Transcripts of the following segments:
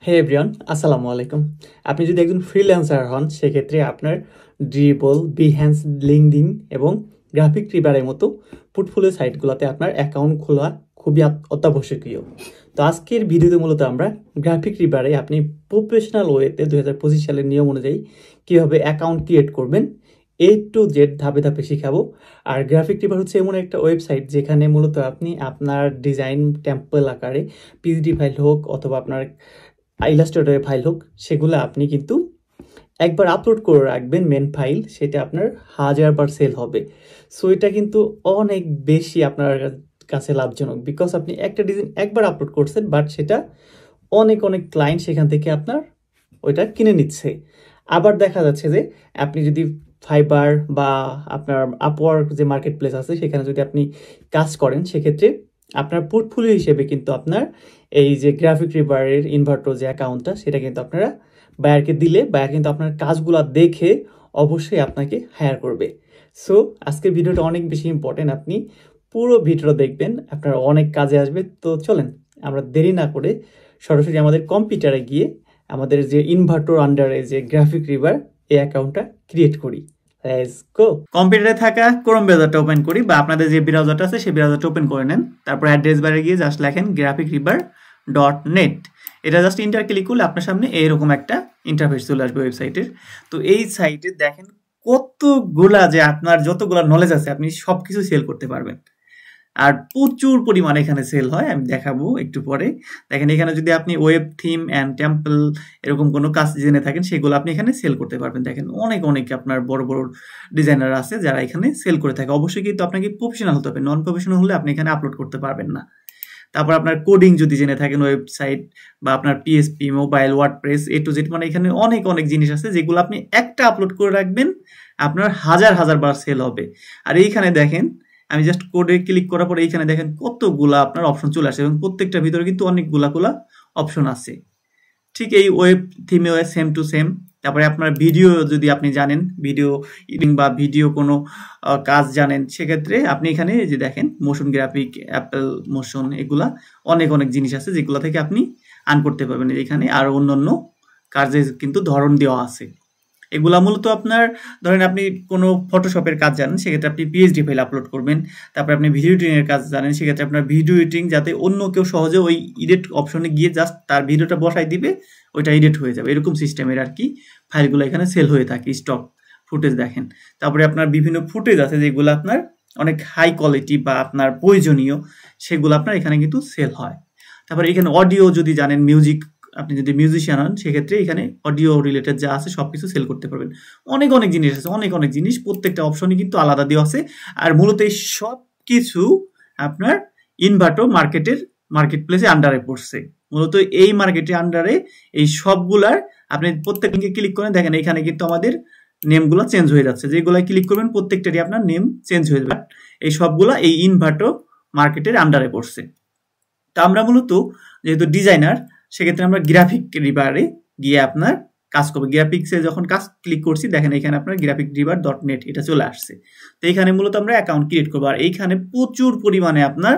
হে everyone, আসসালামু আলাইকুম। আপনি যদি একজন ফ্রিল্যান্সার হন সেক্ষেত্রে আপনার ড্রিবল, বিহ্যান্স, লিঙ্কডইন এবং গ্রাফিক রিবারের মতো পোর্টফোলিও সাইটগুলোতে আপনার অ্যাকাউন্ট খোলা খুবই অত্যাবশ্যকীয়। তো আজকের ভিডিওতে মূলত আমরা গ্রাফিক রিবারে আপনি প্রফেশনাল ওয়েতে 2025 সালের নিয়ম অনুযায়ী কীভাবে অ্যাকাউন্ট ক্রিয়েট করবেন A to Z ধাপে ধাপে শিখাবো। আর গ্রাফিক রিবার হচ্ছে এমন একটা ওয়েবসাইট যেখানে মূলত আপনি আপনার ডিজাইন টেম্পল আকারে পিএসডি ফাইল হোক অথবা আপনার ইলাস্ট্রেটরের ফাইল হোক, সেগুলো আপনি কিন্তু একবার আপলোড করে রাখবেন মেন ফাইল, সেটা আপনার 1000বার সেল হবে। সো এটা কিন্তু অনেক বেশি আপনার কাছে লাভজনক, বিকজ আপনি একটা ডিজাইন একবার আপলোড করছেন, বাট সেটা অনেক অনেক ক্লায়েন্ট সেখান থেকে আপনার ওইটা কিনে নিচ্ছে। আবার দেখা যাচ্ছে যে আপনি যদি ফাইবার বা আপনার আপওয়ার্ক যে মার্কেট প্লেস আছে সেখানে যদি আপনি কাজ করেন, সেক্ষেত্রে আপনার পোর্টফোলিও হিসেবে কিন্তু আপনার এই যে গ্রাফিক রিবারের ইনভার্টার যে অ্যাকাউন্টটা, সেটা কিন্তু আপনারা বায়ারকে দিলে বায়ার কিন্তু আপনার কাজগুলো দেখে অবশ্যই আপনাকে হায়ার করবে। সো আজকের ভিডিওটা অনেক বেশি ইম্পর্টেন্ট, আপনি পুরো ভিডিওটা দেখবেন, আপনার অনেক কাজে আসবে। তো চলেন আমরা দেরি না করে সরাসরি আমাদের কম্পিউটারে গিয়ে আমাদের যে ইনভার্টার আন্ডারে যে গ্রাফিক রিবার এই অ্যাকাউন্টটা ক্রিয়েট করি। Let's go. কম্পিউটারে থাকা ক্রোম ব্রাউজারটা ওপেন করি, বা আপনাদের যে ব্রাউজারটা আছে সেই ব্রাউজারটা ওপেন করে নেন। তারপর অ্যাড্রেস বারে গিয়ে জাস্ট লেখেন graphicriver.net। এটা জাস্ট ইন্টার ক্লিক করলে আপনার সামনে এইরকম একটা ইন্টারফেস চলে আসবে ওয়েবসাইটের। তো এই সাইটে দেখেন কতগুলা, যে আপনার যতগুলা নলেজ আছে আপনি সবকিছু সেল করতে পারবেন, আর প্রচুর পরিমাণে এখানে সেল হয়, আমি দেখাবো একটু পরে। দেখেন এখানে যদি আপনি ওয়েব থিম অ্যান্ড টেম্পল এরকম কোনো কাজ জেনে থাকেন, সেগুলো আপনি এখানে সেল করতে পারবেন। দেখেন অনেক অনেক আপনার বড় বড় ডিজাইনার আছে যারা এখানে সেল করে থাকে। অবশ্যই কিন্তু আপনাকে প্রফেশনাল হতে হবে, নন প্রফেশনাল হলে আপনি এখানে আপলোড করতে পারবেন না। তারপর আপনার কোডিং যদি জেনে থাকেন, ওয়েবসাইট বা আপনার PSP, mobile, WordPress, A to Z, মানে এখানে অনেক অনেক জিনিস আছে যেগুলো আপনি একটা আপলোড করে রাখবেন, আপনার হাজার হাজার বার সেল হবে। আর এইখানে দেখেন আমি জাস্ট কোডে ক্লিক করার পরে এইখানে দেখেন কতগুলা আপনার অপশন চলে আসে, এবং প্রত্যেকটার ভিতরে কিন্তু অনেকগুলা অপশন আছে। ঠিক এই ওয়েব থিমে সেম টু সেম। তারপরে আপনার ভিডিও যদি আপনি জানেন, ভিডিও এডিটিং বা ভিডিও কোনো কাজ জানেন, সেক্ষেত্রে আপনি এখানে যে দেখেন মোশন গ্রাফিক, অ্যাপেল মোশন, এগুলা অনেক অনেক জিনিস আছে যেগুলো থেকে আপনি আর্ন করতে পারবেন। এখানে আর অন্যান্য কাজের কিন্তু ধরন দেওয়া আছে। এগুলা মূলত আপনার, ধরেন আপনি কোনো ফটোশপের কাজ জানেন, সেক্ষেত্রে আপনি পিএইচডি ফাইল আপলোড করবেন। তারপরে আপনি ভিডিও এডিটিং এর কাজ জানেন, সেক্ষেত্রে আপনার ভিডিও এডিটিং যাতে অন্য কেউ সহজে ওই এডিট অপশনে গিয়ে জাস্ট তার ভিডিওটা বসাই দিবে, ওইটা এডিট হয়ে যাবে, এরকম সিস্টেমের আর কি ফাইলগুলো এখানে সেল হয়ে থাকে। স্টক ফুটেজ দেখেন। তারপরে আপনার বিভিন্ন ফুটেজ আছে যেগুলো আপনার অনেক হাই কোয়ালিটি বা আপনার প্রয়োজনীয়, সেগুলো আপনার এখানে কিন্তু সেল হয়। তারপরে এখানে অডিও যদি জানেন, মিউজিক, আপনি যদি মিউজিশিয়ান হন সেক্ষেত্রে এখানে অডিও রিলেটেড যা আছে সবকিছু সেল করতে পারবেন। অনেক অনেক জিনিস আছে, অনেক অনেক জিনিস, প্রত্যেকটা অপশনই কিন্তু আলাদা দেওয়া আছে। আর মূলত এই সব কিছু আপনার ইনভার্টো মার্কেট প্লেসে আন্ডারে পড়ছে। মূলত এই মার্কেটের আন্ডারে এই সবগুলার আপনি প্রত্যেক লিঙ্কে ক্লিক করেন, দেখেন এখানে কিন্তু আমাদের নেমগুলো চেঞ্জ হয়ে যাচ্ছে, যেগুলো ক্লিক করবেন প্রত্যেকটারই আপনার নেম চেঞ্জ হয়ে যাবে। এই সবগুলা এই ইনভার্টো মার্কেটের আন্ডারে পড়ছে। তা আমরা মূলত যেহেতু ডিজাইনার, সেক্ষেত্রে আমরা গ্রাফিক রিবারে গিয়ে আপনার কাজ করবো। গ্রাফিক্সে যখন কাজ ক্লিক করছি, দেখেন এখানে আপনার graphicriver.net এটা চলে আসছে। তো এইখানে মূলত আমরা অ্যাকাউন্ট ক্রিয়েট করবো। আর এইখানে প্রচুর পরিমাণে আপনার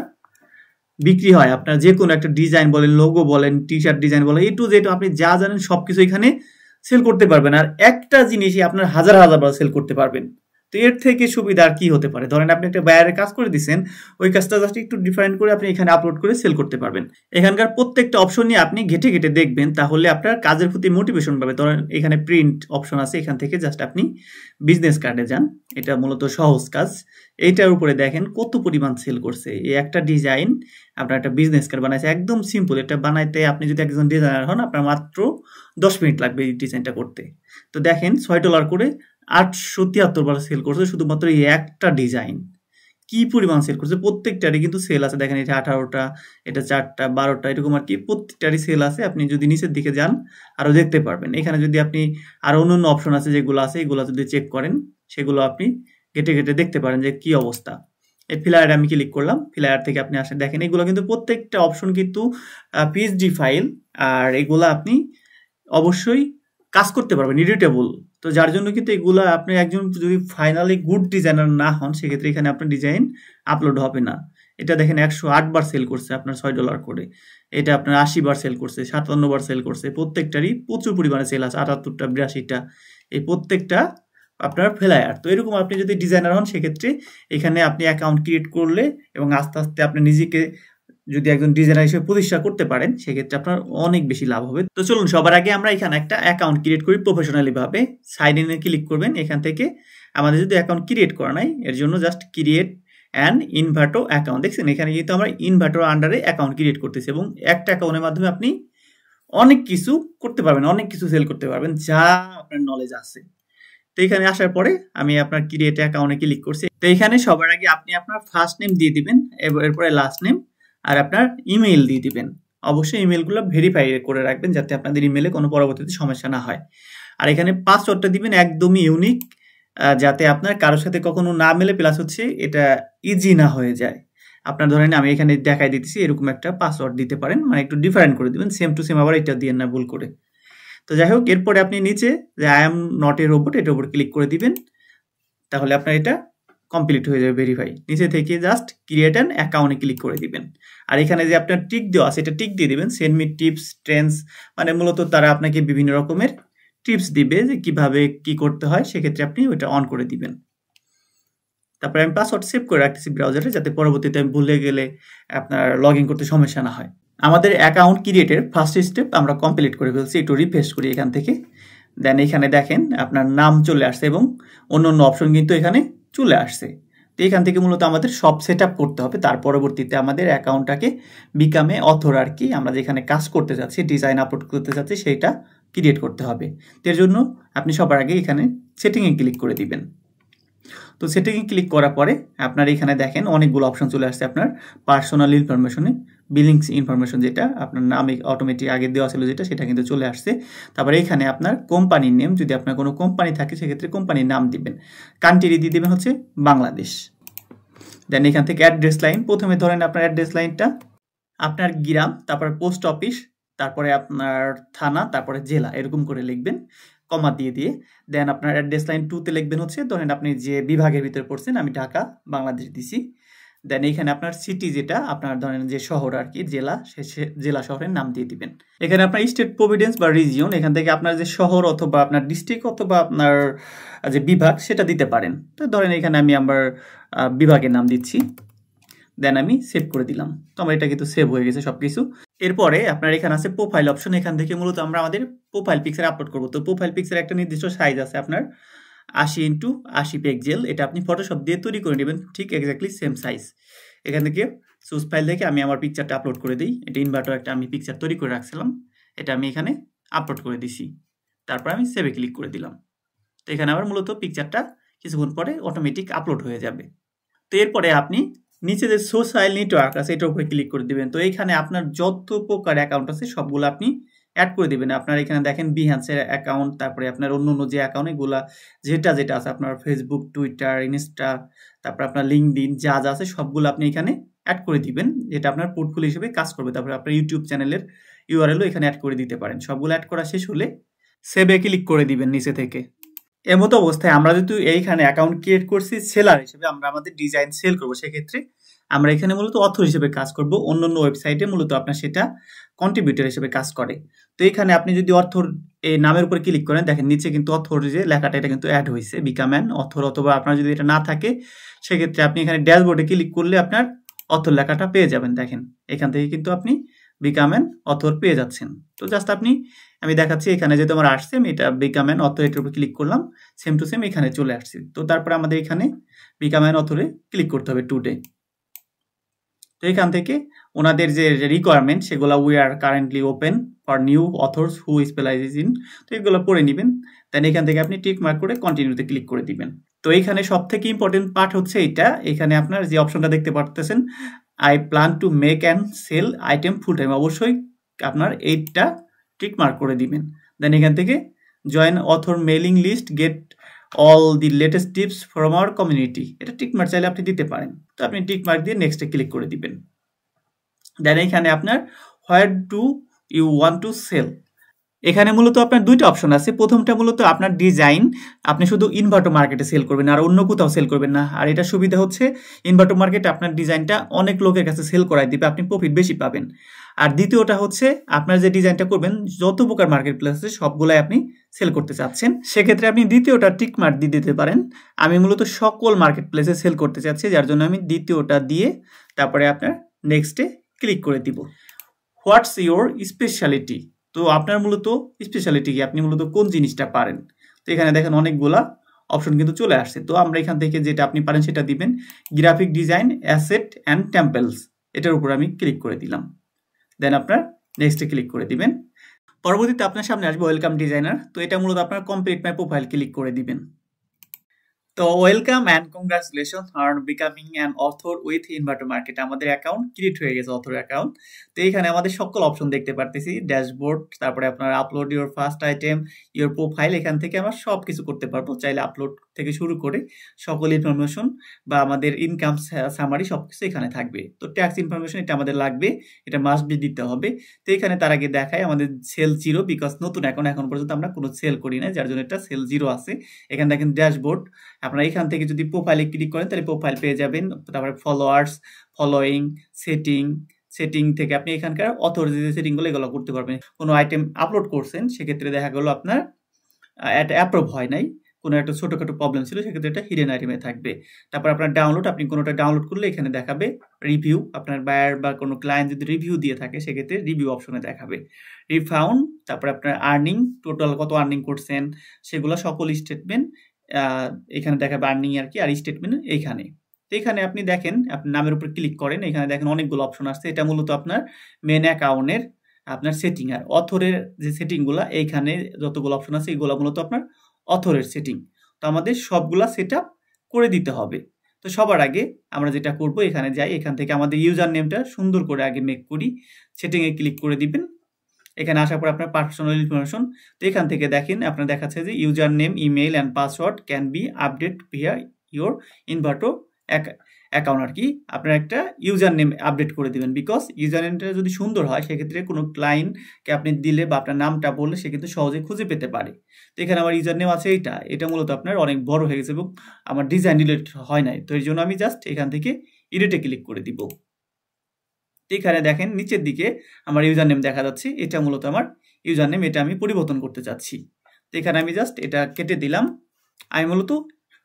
বিক্রি হয়। আপনার যে কোনো একটা ডিজাইন বলেন, লোগো বলেন, টি শার্ট ডিজাইন বলেন, A to Z আপনি যা জানেন সবকিছু এখানে সেল করতে পারবেন। আর একটা জিনিসই আপনার হাজার হাজার বার সেল করতে পারবেন। তো এর থেকে সুবিধা আর কি হতে পারে? ধরেন আপনি একটা বায়ারের কাজ করে দিচ্ছেন, ওই কাজটা জাস্ট একটু ডিফারেন্ট করে আপনি এখানে আপলোড করে সেল করতে পারবেন। এখানকার প্রত্যেকটা অপশন নিয়ে আপনি ঘেটে ঘেটে দেখবেন, তাহলে আপনার কাজের প্রতি মোটিভেশন পাবে। ধরেন এখানে প্রিন্ট অপশন আছে, এখান থেকে জাস্ট আপনি বিজনেস কার্ডে যান, এটা মূলত সহজ কাজ। এইটার উপরে দেখেন কত পরিমাণ সেল করছে। এই একটা ডিজাইন আপনার একটা বিজনেস কার্ড বানাইছে, একদম সিম্পল। এটা বানাইতে আপনি যদি একজন ডিজাইনার হন, আপনার মাত্র 10 মিনিট লাগবে এই ডিজাইনটা করতে। তো দেখেন $6 করে 873 বার সেল করছে শুধুমাত্র এই একটা ডিজাইন। কি পরিমাণ সেল করছে, প্রত্যেকটারই কিন্তু সেল আছে। দেখেন এটা 18টা, এটা 4টা, 12টা, এরকম আর কি প্রত্যেকটারই সেল আছে। আপনি যদি নিচের দিকে যান আরো দেখতে পারবেন। এখানে যদি আপনি আরো অন্যান্য অপশন আছে যেগুলো আছে, এগুলো যদি চেক করেন, সেগুলো আপনি ঘেটে ঘেটে দেখতে পারেন যে কি অবস্থা। এই ফ্লায়ারে আমি ক্লিক করলাম, ফ্লায়ার থেকে আপনি আসেন, দেখেন এগুলো কিন্তু প্রত্যেকটা অপশন কিন্তু পিএইচডি ফাইল, আর এগুলো আপনি অবশ্যই কাজ করতে পারবেন, এডিটেবল। তো যার জন্য কিন্তু এগুলা আপনি একজন যদি ফাইনালি গুড ডিজাইনার না হন, সেক্ষেত্রে এখানে আপনার ডিজাইন আপলোড হবে না। এটা দেখেন 108 বার সেল করছে আপনার $6 করে, এটা আপনার 80 বার সেল করছে, 57 বার সেল করছে, প্রত্যেকটারই প্রচুর পরিমাণে সেল আছে, 78টা 82টা, এই প্রত্যেকটা আপনার ফ্লায়ার। তো এরকম আপনি যদি ডিজাইনার হন সেক্ষেত্রে এখানে আপনি অ্যাকাউন্ট ক্রিয়েট করলে এবং আস্তে আস্তে আপনি নিজেকে যদি একজন ডিজাইনার হিসেবে প্রতিষ্ঠা করতে পারেন সেক্ষেত্রে আপনার অনেক বেশি লাভ হবে। তো চলুন সবার আগে আমরা এখানে একটা অ্যাকাউন্ট ক্রিয়েট করি প্রফেশনালি ভাবে। সাইন ইনে ক্লিক করবেন। এখান থেকে আমাদের যদি অ্যাকাউন্ট ক্রিয়েট করা নাই এর জন্য জাস্ট ক্রিয়েট অ্যান্ড ইনভার্টো অ্যাকাউন্ট, দেখছেন এখানে কিন্তু আমরা ইনভার্টোর আন্ডারে অ্যাকাউন্ট ক্রিয়েট করতেছি এবং একটা অ্যাকাউন্টের মাধ্যমে আপনি অনেক কিছু করতে পারবেন, অনেক কিছু সেল করতে পারবেন যা আপনার নলেজ আছে। তো এখানে আসার পরে আমি আপনার ক্রিয়েট অ্যাকাউন্টে ক্লিক করছি। তো এখানে সবার আগে আপনি আপনার ফার্স্ট নেম দিয়ে দিবেন, এরপরে লাস্ট নেম আর আপনার ইমেইল দিয়ে দিবেন। অবশ্যই ইমেইলগুলো ভেরিফাই করে রাখবেন যাতে আপনাদের ইমেইলে কোনো পরবর্তীতে সমস্যা না হয়। আর এখানে পাসওয়ার্ডটা দিবেন একদমই ইউনিক, যাতে আপনার কারোর সাথে কখনো না মেলে, প্লাস হচ্ছে এটা ইজি না হয়ে যায়। আপনার ধরেন আমি এখানে দেখাই দিতেছি এরকম একটা পাসওয়ার্ড দিতে পারেন, মানে একটু ডিফারেন্ট করে দিবেন, সেম টু সেম আবার এটা দিয়ে না ভুল করে। তো যাই হোক, এরপরে আপনি নিচে যে I am not A robot এটার উপর ক্লিক করে দিবেন, তাহলে আপনার এটা কমপ্লিট হয়ে যাবে ভেরিফাই। নিচে থেকে জাস্ট ক্রিয়েট অ্যান অ্যাকাউন্টে ক্লিক করে দিবেন। আর এখানে যে আপনার টিক দেওয়া আছে এটা টিক দিয়ে দিবেন, সেন্ড মি টিপস ট্রেন্ডস, মানে মূলত তারা আপনাকে বিভিন্ন রকমের টিপস দিবে যে কিভাবে কি করতে হয়, সেক্ষেত্রে আপনি ওইটা অন করে দিবেন। তারপরে আমি পাসওয়ার্ড সেভ করে রাখতেছি ব্রাউজারে, যাতে পরবর্তীতে আমি ভুলে গেলে আপনার লগ ইন করতে সমস্যা না হয়। আমাদের অ্যাকাউন্ট ক্রিয়েটের ফার্স্ট স্টেপ আমরা কমপ্লিট করে ফেলছি। একটু রিফ্রেশ করি এখান থেকে, দেন এখানে দেখেন আপনার নাম চলে আসছে এবং অন্য অন্য অপশন কিন্তু এখানে চলে আসছে। তো এখান থেকে মূলত আমাদের সব সেট আপ করতে হবে, তার পরবর্তীতে আমাদের অ্যাকাউন্টটাকে বিকামে অথর আর কি আমরা যেখানে কাজ করতে যাচ্ছি, ডিজাইন আপলোড করতে যাচ্ছি, সেইটা ক্রিয়েট করতে হবে। এর জন্য আপনি সবার আগে এখানে সেটিংয়ে ক্লিক করে দিবেন। তো সেটিংয়ে ক্লিক করার পরে আপনার এখানে দেখেন অনেকগুলো অপশন চলে আসছে। আপনার পার্সোনাল ইনফরমেশনে বিলিংস ইনফরমেশন, যেটা আপনার নামে অটোমেটিক আগে দেওয়া ছিল যেটা, সেটা কিন্তু চলে আসছে। তারপরে এখানে আপনার কোম্পানির নেম, যদি আপনার কোনো কোম্পানি থাকে সেক্ষেত্রে কোম্পানির নাম দিবেন। কান্ট্রি দিয়ে দিবেন হচ্ছে বাংলাদেশ। দেন এখান থেকে অ্যাড্রেস লাইন, প্রথমে ধরেন আপনার অ্যাড্রেস লাইনটা আপনার গ্রাম, তারপরে পোস্ট অফিস, তারপরে আপনার থানা, তারপরে জেলা, এরকম করে লিখবেন কমা দিয়ে দিয়ে। দেন আপনার অ্যাড্রেস লাইন 2তে লিখবেন হচ্ছে ধরেন আপনি যে বিভাগের ভিতরে পড়ছেন, আমি ঢাকা বাংলাদেশ দিছি। দেন এখানে আপনার সিটি, যেটা আপনার ধরেন যে শহর আর কি, জেলা, সে জেলা শহরের নাম দিয়ে দিবেন। এখানে আপনার স্টেট প্রভিডেন্স বা রিজিয়ন, এখান থেকে আপনার যে শহর অথবা আপনার ডিস্ট্রিক্ট অথবা আপনার যে বিভাগ সেটা দিতে পারেন। তো ধরেন এখানে আমি আমার বিভাগের নাম দিচ্ছি, দেন আমি সেভ করে দিলাম। তো আমার এটা কিন্তু সেভ হয়ে গেছে সবকিছু। এরপরে আপনার এখানে আছে প্রোফাইল অপশন, এখান থেকে মূলত আমরা আমাদের প্রোফাইল পিকচার আপলোড করব। তো প্রোফাইল পিকচার একটা নির্দিষ্ট সাইজ আছে আপনার 80x80 পিক্সেল, এটা আপনি ফটোশপ দিয়ে তৈরি করে নেবেন ঠিক এক্স্যাক্টলি সেম সাইজ। এখান থেকে চুজ ফাইল থেকে আমি আমার পিকচারটা আপলোড করে দিই। এটা ইনভার্টার একটা আমি পিকচার তৈরি করে রাখছিলাম, এটা আমি এখানে আপলোড করে দিছি। তারপর আমি সেভে ক্লিক করে দিলাম। তো এখানে আবার মূলত পিকচারটা কিছুক্ষণ পরে অটোমেটিক আপলোড হয়ে যাবে। তো এরপরে আপনি নিচে যে সোশ্যাল নেটওয়ার্ক আছে এটার উপরে ক্লিক করে দিবেন। তো এইখানে আপনার যত প্রকার অ্যাকাউন্ট আছে সবগুলো আপনি অ্যাড করে দিবেন। আপনার এখানে দেখেন বিহান্সের অ্যাকাউন্ট, তারপরে আপনার অন্য অন্য যে অ্যাকাউন্ট এগুলা যেটা যেটা আছে আপনার ফেসবুক, টুইটার, ইনস্টা, তারপর আপনার লিঙ্কডইন, যা যা আছে সবগুলো আপনি এখানে অ্যাড করে দিবেন, যেটা আপনার পোর্টফোলিও হিসেবে কাজ করবে। তারপরে আপনার ইউটিউব চ্যানেলের ইউআরএলও এখানে অ্যাড করে দিতে পারেন। সবগুলো অ্যাড করা শেষ হলে সেভে ক্লিক করে দিবেন নিচে থেকে। এমতো অবস্থায় আমরা যেহেতু এইখানে অ্যাকাউন্ট ক্রিয়েট করছি সেলার হিসেবে, আমরা আমাদের ডিজাইন সেল করবো, সেক্ষেত্রে আমরা এখানে মূলত অথর হিসেবে কাজ করব। অন্য অন্য ওয়েবসাইটে মূলত আপনার সেটা কন্ট্রিবিউটর হিসেবে কাজ করে। তো এখানে আপনি যদি অথর এই নামের উপর ক্লিক করেন, দেখেন নিচে কিন্তু অথর যে লেখাটা এটা কিন্তু অ্যাড হয়েছে, বিকাম অ্যান অথর। অথবা আপনার যদি এটা না থাকে সেক্ষেত্রে আপনি এখানে ড্যাশবোর্ডে ক্লিক করলে আপনার অথর লেখাটা পেয়ে যাবেন। দেখেন এখান থেকে কিন্তু আপনি বিকাম অ্যান অথর পেয়ে যাচ্ছেন। তো জাস্ট আমি দেখাচ্ছি এখানে যেহেতু আমার আসছে, আমি এটা বিকাম অ্যান অথর এটার উপর ক্লিক করলাম, সেম টু সেম এখানে চলে আসছে। তো তারপরে আমাদের এখানে বিকাম অ্যান অথরে ক্লিক করতে হবে টুডে। তো এখান থেকে ওনাদের যে রিকোয়ারমেন্ট সেগুলো we are currently open for new authors who specializes in, তো এগুলো পড়ে নেবেন। দেন এখান থেকে আপনি টিক মার্ক করে কন্টিনিউতে ক্লিক করে দিবেন। তো এখানে সব থেকে ইম্পর্টেন্ট পার্ট হচ্ছে এটা, এখানে আপনার যে অপশনটা দেখতে পারতেছেন I plan to make and sell item full time, অবশ্যই আপনার এইটা টিক মার্ক করে দিবেন। দেন এখান থেকে join author mailing list, get all the latest tips from our community, এটা টিক মার্ক চাইলে আপনি দিতে পারেন। তো আপনি টিক মার্ক দিয়ে নেক্সটে ক্লিক করে দিবেন। দেন এখানে আপনার where do you want to sell, এখানে মূলত আপনার দুইটা অপশন আছে। প্রথমটা মূলত আপনার ডিজাইন আপনি শুধু ইনভার্টো মার্কেটে সেল করবেন আর অন্য কোথাও সেল করবেন না। আর এটা সুবিধা হচ্ছে ইনভার্টো মার্কেটে আপনার ডিজাইনটা অনেক লোকের কাছে সেল করাই দিবে, আপনি প্রফিট বেশি পাবেন। আর দ্বিতীয়টা হচ্ছে আপনার যে ডিজাইনটা করবেন যত প্রকার মার্কেট প্লেস আছে সবগুলাই আপনি সেল করতে চাচ্ছেন, সেক্ষেত্রে আপনি দ্বিতীয়টা টিক মার্ক দিয়ে দিতে পারেন। আমি মূলত সকল মার্কেট প্লেসে সেল করতে চাচ্ছি, যার জন্য আমি দ্বিতীয়টা দিয়ে তারপরে আপনার নেক্সটে ক্লিক করে দিব। হোয়াটস ইউর স্পেশালিটি, তো আপনার মূলত স্পেশালিটি কি, আপনি মূলত কোন জিনিসটা পারেন। তো এখানে দেখেন অনেকগুলা অপশন কিন্তু চলে আসছে। তো আমরা এখান থেকে যেটা আপনি পারেন সেটা দিবেন। গ্রাফিক ডিজাইন, অ্যাসেট অ্যান্ড টেম্পেলস, এটার উপর আমি ক্লিক করে দিলাম। দেন আপনার নেক্সটে ক্লিক করে দিবেন। পরবর্তীতে আপনার সামনে আসবে ওয়েলকাম ডিজাইনার। তো এটা মূলত আপনার কমপ্লিট মাই প্রোফাইল ক্লিক করে দিবেন। তো welcome and congratulation on becoming an author with ইনভার্টো market. আমাদের অ্যাকাউন্ট ক্রিয়েট হয়ে গেছে, অথর অ্যাকাউন্ট। তো এখানে আমাদের সকল অপশন দেখতে পারতেছি, ড্যাশবোর্ড, তারপরে আপনার upload your first item, your profile. এখান থেকে আমরা সব কিছু করতে পারবো, চাইলে আপলোড থেকে শুরু করে সকল ইনফরমেশন বা আমাদের ইনকাম সামারি সব কিছু এখানে থাকবে। তো ট্যাক্স ইনফরমেশন এটা আমাদের লাগবে, এটা মাস্ট বি দিতে হবে। তো এখানে তার আগে দেখায় আমাদের সেল জিরো, বিকজ নতুন অ্যাকাউন্ট, এখন পর্যন্ত আমরা কোনো সেল করি না, যার জন্য এটা সেল জিরো আছে। এখানে দেখেন ড্যাশবোর্ড, আপনারা এখান থেকে যদি প্রোফাইলে ক্লিক করেন তাহলে প্রোফাইল পেয়ে যাবেন। তারপরে ফলোয়ার্স, ফলোয়িং, সেটিং থেকে আপনি এখানকার অথর যে সেটিংগুলো এগুলো করতে পারবেন। কোনো আইটেম আপলোড করছেন, সেক্ষেত্রে দেখা গেলো আপনার এটা অ্যাপ্রুভ হয় নাই, কোনো একটা ছোটোখাটো প্রবলেম ছিল, সেক্ষেত্রে এটা হিডেন আইটেমে থাকবে। তারপর আপনার ডাউনলোড, আপনি কোনোটা ডাউনলোড করলে এখানে দেখাবে রিভিউ, আপনার বায়ার বা কোনো ক্লায়েন্ট যদি রিভিউ দিয়ে থাকে সেক্ষেত্রে রিভিউ অপশনে দেখাবে। রিফাউন্ড, তারপর আপনার আর্নিং, টোটাল কত আর্নিং করছেন সেগুলো সকল স্টেটমেন্ট এখানে দেখাবে, আর্নিং আর কি, আর স্টেটমেন্ট এইখানে। তো এখানে আপনি দেখেন, আপনি নামের উপর ক্লিক করেন, এখানে দেখেন অনেকগুলো অপশন আসছে। এটা মূলত আপনার মেন অ্যাকাউন্টের আপনার সেটিং, আর অথরের যে সেটিংগুলো এইখানে যতগুলো অপশন আছে এগুলো মূলত আপনার অথরের সেটিং। তো আমাদের সবগুলা সেট আপ করে দিতে হবে। তো সবার আগে আমরা যেটা করব, এখানে যাই, এখান থেকে আমাদের ইউজার নেমটা সুন্দর করে আগে মেক করি। সেটিংয়ে ক্লিক করে দিবেন। এখানে আসার পর আপনার পার্সোনাল ইনফরমেশন, তো এখান থেকে দেখেন আপনার দেখাচ্ছে যে user name, email and password can be update via your ইনভার্টো account. আর কি আপনার একটা ইউজার নেম আপডেট করে দিবেন, বিকজ ইউজার নেমটা যদি সুন্দর হয় সেক্ষেত্রে কোনো ক্লায়েন্টকে আপনি দিলে বা আপনার নামটা বললে সে কিন্তু সহজে খুঁজে পেতে পারে। তো এখানে আমার ইউজার নেম আছে এটা মূলত আপনার অনেক বড় হয়ে গেছে এবং আমার ডিজাইন রিলেটেড হয় নাই, তো এই জন্য আমি জাস্ট এখান থেকে এডিটে ক্লিক করে দিব। এখানে দেখেন নিচের দিকে আমার ইউজার নেম দেখা যাচ্ছে, এটা মূলত আমার ইউজার নেম, এটা আমি পরিবর্তন করতে চাচ্ছি। তো এখানে আমি জাস্ট এটা কেটে দিলাম। আমি মূলত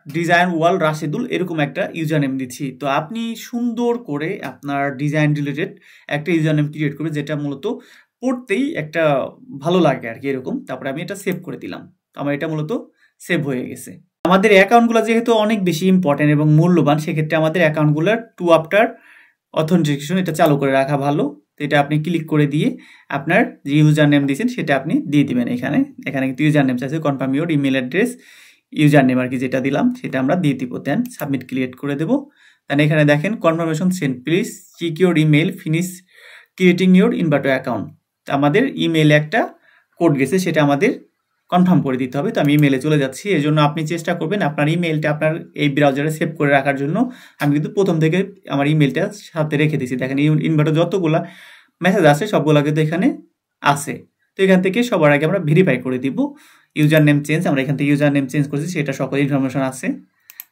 ডিজাইন ওয়াল রাশেদুল এরকম একটা ইউজার নেম দিচ্ছি। তো আপনি সুন্দর করে আপনার ডিজাইন রিলেটেড একটা ইউজার নেম ক্রিয়েট করবে, যেটা মূলত পড়তেই একটা ভালো লাগে আর কি এরকম। তারপরে আমি এটা সেভ করে দিলাম, আমার এটা মূলত সেভ হয়ে গেছে। আমাদের অ্যাকাউন্টগুলো যেহেতু অনেক বেশি ইম্পর্টেন্ট এবং মূল্যবান, সেক্ষেত্রে আমাদের অ্যাকাউন্টগুলোর 2 আফটার অথেন্টিকেশন এটা চালু করে রাখা ভালো। তো এটা আপনি ক্লিক করে দিয়ে আপনার যে ইউজার নেম দিয়েছেন সেটা আপনি দিয়ে দিবেন। এখানে কিন্তু ইউজার নেম চাইছে, confirm your email address, user name আর কি যেটা দিলাম সেটা আমরা দিয়ে দিব। দেন সাবমিট ক্রিয়েট করে দেবো। দেন এখানে দেখেন confirmation send, please check your email, finish creating your ইনভার্টো account. আমাদের ইমেইলে একটা কোড গেছে, সেটা আমাদের কনফার্ম করে দিতে হবে। তো আমি ইমেইলে চলে যাচ্ছি। এই জন্য আপনি চেষ্টা করবেন আপনার ইমেইলটা আপনার এই ব্রাউজারে সেভ করে রাখার জন্য। আমি কিন্তু প্রথম থেকে আমার ইমেইলটা সাথে রেখে দিয়েছি। দেখেন ইনভার্টার যতগুলা মেসেজ আছে সবগুলা কিন্তু এখানে আছে। তো এখান থেকে সবার আগে আমরা ভেরিফাই করে দিব। ইউজার নেম চেঞ্জ, আমরা এখান থেকে ইউজার নেম চেঞ্জ করছি, সেটা সকল ইনফরমেশন আছে।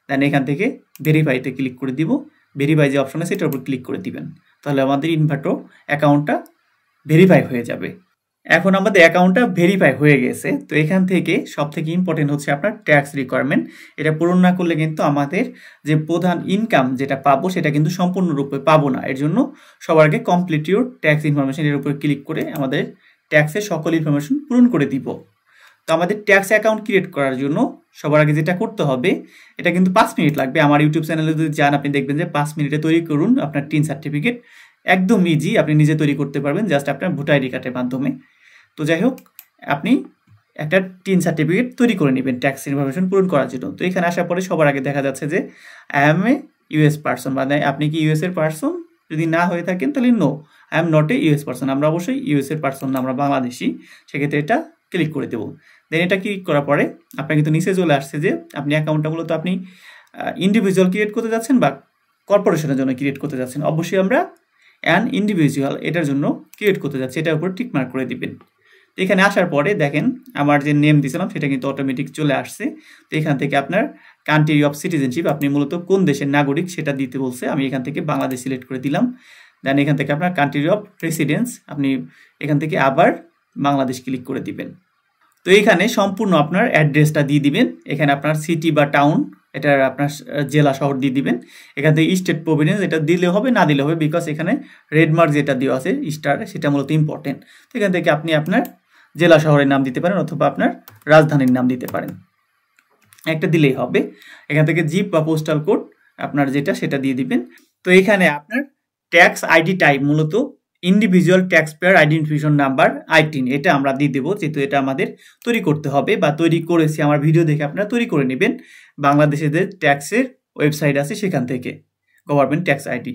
দেন এখান থেকে ভেরিফাইতে ক্লিক করে দিব। ভেরিফাই যে অপশন আছে সেটার উপর ক্লিক করে দিবেন, তাহলে আমাদের ইনভার্টো অ্যাকাউন্টটা ভেরিফাই হয়ে যাবে। এখন আমাদের অ্যাকাউন্টটা ভেরিফাই হয়ে গেছে। তো এখান থেকে সব থেকে ইম্পর্টেন্ট হচ্ছে আপনার ট্যাক্স রিকোয়ারমেন্ট। এটা পূরণ না করলে কিন্তু আমাদের যে প্রধান ইনকাম যেটা পাবো সেটা কিন্তু সম্পূর্ণরূপে পাবো না। এর জন্য সবার আগে কমপ্লিট ইউর ট্যাক্স ইনফরমেশন এর উপর ক্লিক করে আমাদের ট্যাক্সের সকল ইনফরমেশন পূরণ করে দিব। তো আমাদের ট্যাক্স অ্যাকাউন্ট ক্রিয়েট করার জন্য সবার আগে যেটা করতে হবে, এটা কিন্তু 5 মিনিট লাগবে। আমার ইউটিউব চ্যানেলে যদি যান আপনি দেখবেন যে 5 মিনিটে তৈরি করুন আপনার টিন সার্টিফিকেট। একদম ইজি, আপনি নিজে তৈরি করতে পারবেন জাস্ট আপনার ভোটার আইডি কার্ডের মাধ্যমে। তো যাই হোক, আপনি একটা টিন সার্টিফিকেট তৈরি করে নেবেন ট্যাক্স ইনফরমেশন পূরণ করার জন্য। তো এখানে আসার পরে সবার আগে দেখা যাচ্ছে যে I M A US person, মানে আপনি কি ইউএস এর পার্সন? যদি না হয়ে থাকেন তাহলে no, I am not a US person. আমরা অবশ্যই ইউএস এর পার্সন না, আমরা বাংলাদেশি। সেক্ষেত্রে এটা ক্লিক করে দেবো। দেন এটা ক্লিক করার পরে আপনার কিন্তু নিচে চলে আসছে যে আপনি অ্যাকাউন্টটা মূলত আপনি ইন্ডিভিজুয়াল ক্রিয়েট করতে যাচ্ছেন বা কর্পোরেশনের জন্য ক্রিয়েট করতে যাচ্ছেন। অবশ্যই আমরা অ্যান ইন্ডিভিজুয়াল এটার জন্য ক্রিয়েট করতে যাচ্ছি, এটার উপর টিক মার্ক করে দিবেন। তো এখানে আসার পরে দেখেন আমার যে নেম দিয়েছিলাম সেটা কিন্তু অটোমেটিক চলে আসছে। তো এখান থেকে আপনার কান্ট্রি অফ সিটিজেনশিপ, আপনি মূলত কোন দেশের নাগরিক সেটা দিতে বলছে। আমি এখান থেকে বাংলাদেশ সিলেক্ট করে দিলাম। দেন এখান থেকে আপনার কান্ট্রি অফ রেসিডেন্স, আপনি এখান থেকে আবার বাংলাদেশ ক্লিক করে দিবেন। তো এখানে সম্পূর্ণ আপনার অ্যাড্রেসটা দিয়ে দিবেন। এখানে আপনার সিটি বা টাউন, এটা আপনার জেলা শহর দিয়ে দিবেন। এখান থেকে স্টেট প্রভিডেন্স এটা দিলে হবে, না দিলে হবে, বিকজ এখানে রেড মার্ক যেটা দেওয়া আছে স্টার, সেটা মূলত ইম্পর্টেন্ট। তো এখান থেকে আপনি আপনার জেলা শহরের নাম দিতে পারেন অথবা আপনার রাজধানীর নাম দিতে পারেন, একটা দিলেই হবে। এখান থেকে জিপ বা পোস্টাল কোড আপনার যেটা সেটা দিয়ে দিবেন। তো এখানে আপনার ট্যাক্স আইডি টাইপ মূলত individual tax payer identification number আইটিন, এটা আমরা দিয়ে দেবো, যেহেতু এটা আমাদের তৈরি করতে হবে বা তৈরি করেছি, আমার ভিডিও দেখে আপনারা তৈরি করে নেবেন। বাংলাদেশে যে ট্যাক্সের ওয়েবসাইট আছে সেখান থেকে, গভর্নমেন্ট ট্যাক্স আইডি।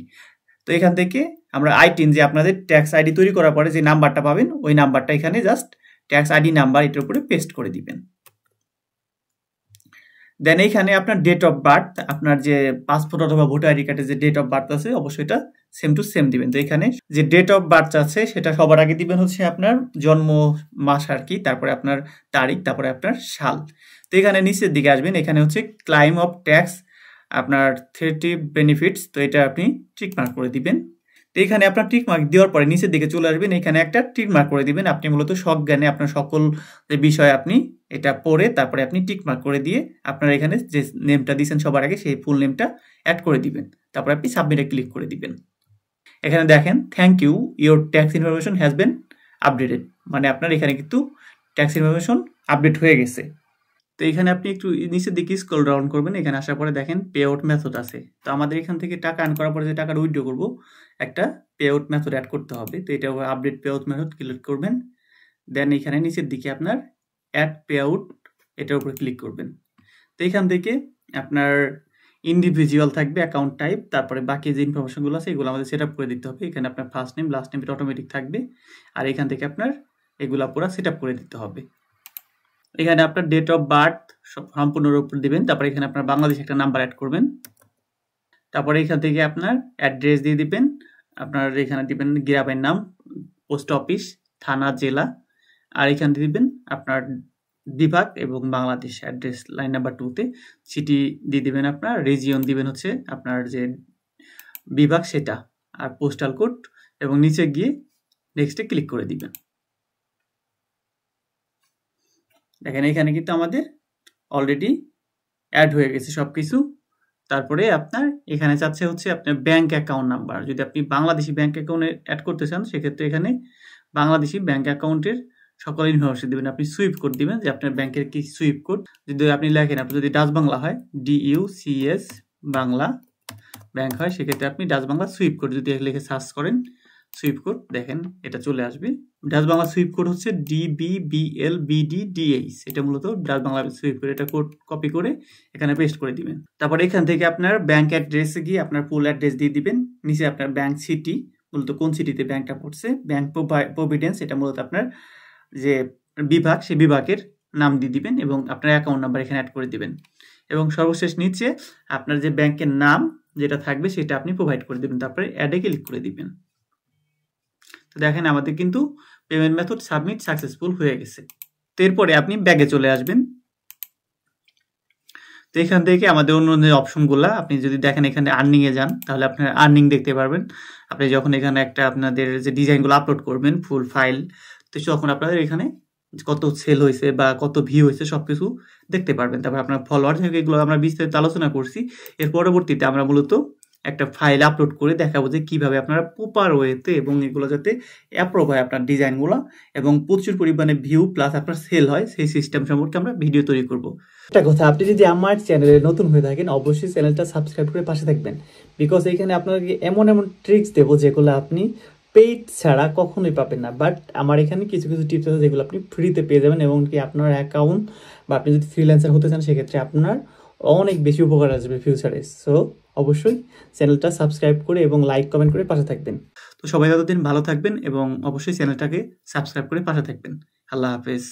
তো এখান থেকে আমরা আইটিন, যে আপনাদের ট্যাক্স আইডি তৈরি করার পরে যে নাম্বারটা পাবেন ওই নাম্বারটা এখানে জাস্ট ট্যাক্স আইডি নাম্বার এটার উপরে পেস্ট করে দিবেন। দেন এইখানে আপনার ডেট অফ বার্থ, আপনার যে পাসপোর্ট অথবা ভোটার আইডি কার্ডে যে ডেট অফ বার্থ আছে অবশ্যই এটা সেম টু সেম দিবেন। তো এখানে যে ডেট অফ বার্থ আছে সেটা সবার আগে দিবেন হচ্ছে আপনার জন্ম মাস আর কি, তারপরে আপনার তারিখ, তারপরে আপনার সাল। তো এখানে নিচের দিকে আসবেন, এখানে হচ্ছে ক্লাইম অফ ট্যাক্স আপনার 30 বেনিফিটস, তো এটা আপনি টিক মার্ক করে দিবেন। তো এখানে আপনার টিক মার্ক দেওয়ার পরে নিচের দিকে চলে আসবেন, এখানে একটা টিক মার্ক করে দিবেন। আপনি মূলত সজ্ঞানে আপনার সকল যে বিষয় আপনি এটা পড়ে তারপরে আপনি টিক মার্ক করে দিয়ে আপনার এখানে যে নেমটা দিয়েছেন সবার আগে সেই ফুল নেমটা অ্যাড করে দিবেন, তারপরে আপনি সাবমিটে ক্লিক করে দিবেন। এখানে দেখেন thank you your tax information has been updated, মানে আপনার এখানে কিন্তু ট্যাক্স ইনফরমেশন আপডেট হয়ে গেছে। তো এখানে আপনি একটু নিচের দিকে স্ক্রল ডাউন করবেন, এখানে আসার পরে দেখেন পে আউট মেথড আছে। তো আমাদের এখান থেকে টাকা আর্ন করার পরে যে টাকাটা উইথড্র করবো একটা পে আউট মেথড অ্যাড করতে হবে। তো এটা update pay out method click করবেন। দেন এখানে নিচের দিকে আপনার অ্যাড পে আউট এটার উপরে ক্লিক করবেন। তো এখান থেকে আপনার ইন্ডিভিজুয়াল থাকবে অ্যাকাউন্ট টাইপ, তারপরে বাকি যে ইনফরমেশনগুলো আছে এগুলো আমাদের সেট আপ করে দিতে হবে। এখানে আপনার ফার্স্ট নেম লাস্ট নেম এটা অটোমেটিক থাকবে, আর এখান থেকে আপনার এগুলো পুরো সেট আপ করে দিতে হবে। এখানে আপনার ডেট অফ বার্থ সম্পূর্ণর উপর দিবেন, তারপরে এখানে আপনার বাংলাদেশ একটা নাম্বার অ্যাড করবেন, তারপরে এখান থেকে আপনার অ্যাড্রেস দিয়ে দিবেন। আপনার এখানে দিবেন গ্রামের নাম, পোস্ট অফিস, থানা, জেলা, আর এখানে দিবেন আপনার বিভাগ এবং বাংলাদেশ অ্যাড্রেস লাইন নাম্বার 2-তে। সিটি দিয়ে দিবেন, আপনার রিজিয়ন দিবেন হচ্ছে আপনার যে বিভাগ সেটা, আর পোস্টাল কোড, এবং নিচে গিয়ে নেক্সটে ক্লিক করে দিবেন। দেখেন এখানে কিন্তু আমাদের অলরেডি অ্যাড হয়ে গেছে সব কিছু। তারপরে আপনার এখানে চাচ্ছে হচ্ছে আপনার ব্যাংক অ্যাকাউন্ট নাম্বার, যদি আপনি বাংলাদেশি ব্যাংক অ্যাকাউন্টে অ্যাড করতে চান সেক্ষেত্রে এখানে বাংলাদেশি ব্যাংক অ্যাকাউন্টের সকল ইনফরমেশন দিবেন। আপনি সুইপ কোড দিবেন, যে আপনার ব্যাংকের কি সুইপ কোড, যদি আপনি লেখেন আপনার যদি ডাচ বাংলা হয় DUCS বাংলা ব্যাংক হয় সেক্ষেত্রে আপনি ডাচ বাংলা সুইপ কোড যদি লিখে সার্চ করেন সুইপ কোড দেখেন এটা চলে আসবে। ডাচ বাংলা সুইপ কোড হচ্ছে DBBLBDDH, এটা মূলত ডাচ বাংলা সুইপ কোড, এটা কোড কপি করে এখানে পেস্ট করে দিবেন। তারপরে এখান থেকে আপনার ব্যাংক অ্যাড্রেসে গিয়ে আপনার ফুল অ্যাড্রেস দিয়ে দিবেন। নিচে আপনার ব্যাংক সিটি, মূলত কোন সিটিতে ব্যাংকটা পড়ছে, ব্যাংক প্রভিডেন্স এটা মূলত আপনার যে বিভাগ সেই বিভাগের নাম দিয়ে দিবেন, এবং আপনার অ্যাকাউন্ট নাম্বার এখানে অ্যাড করে দিবেন, এবং সর্বশেষ নিচে আপনার যে ব্যাংকের নাম যেটা থাকবে সেটা আপনি প্রোভাইড করে দিবেন, তারপরে অ্যাডে ক্লিক করে দিবেন। তো দেখেন আমাদের কিন্তু পেমেন্ট মেথড সাবমিট সাকসেসফুল হয়ে গেছে। তো এরপরে আপনি ব্যাগে চলে আসবেন। তো এখান থেকে আমাদের অন্য যে অপশনগুলো আপনি যদি দেখেন এখানে আর্নিং এ যান তাহলে আপনার আর্নিং দেখতে পারবেন। আপনি যখন এখানে একটা আপনাদের যে ডিজাইনগুলো আপলোড করবেন ফুল ফাইল, তো তখন আপনাদের এখানে কত সেল হয়েছে বা কত ভিউ হয়েছে সবকিছু দেখতে পারবেন। তারপর আপনার ফলোয়ার, এগুলো আমরা বিস্তারিত আলোচনা করছি। এর পরবর্তীতে আমরা মূলত একটা ফাইল আপলোড করে দেখাবো যে কিভাবে আপনারা প্রপার ওয়েতে এবং এগুলো যাতে অ্যাপ্রুভ হয় আপনার ডিজাইনগুলো এবং প্রচুর পরিমাণে ভিউ প্লাস আপনার সেল হয় সেই সিস্টেম সম্পর্কে আমরা ভিডিও তৈরি করব। একটা কথা, আপনি যদি আমার চ্যানেলে নতুন হয়ে থাকেন অবশ্যই চ্যানেলটা সাবস্ক্রাইব করে পাশে থাকবেন, বিকজ এখানে আপনাকে এমন এমন ট্রিক্স দেবো যেগুলো আপনি পেইড ছাড়া কখনোই পাবেন না। বাট আমার এখানে কিছু কিছু টিপস আছে যেগুলো আপনি ফ্রিতে পেয়ে যাবেন, এবং কি আপনার অ্যাকাউন্ট বা আপনি যদি ফ্রিল্যান্সার হতে চান সেক্ষেত্রে আপনার অনেক বেশি উপকার আসবে ফিউচারে। সো অবশ্যই চ্যানেলটা সাবস্ক্রাইব করে এবং লাইক কমেন্ট করে পাশে থাকবেন। তো সবাই ততদিন ভালো থাকবেন এবং অবশ্যই চ্যানেলটাকে সাবস্ক্রাইব করে পাশে থাকবেন। আল্লাহ হাফেজ।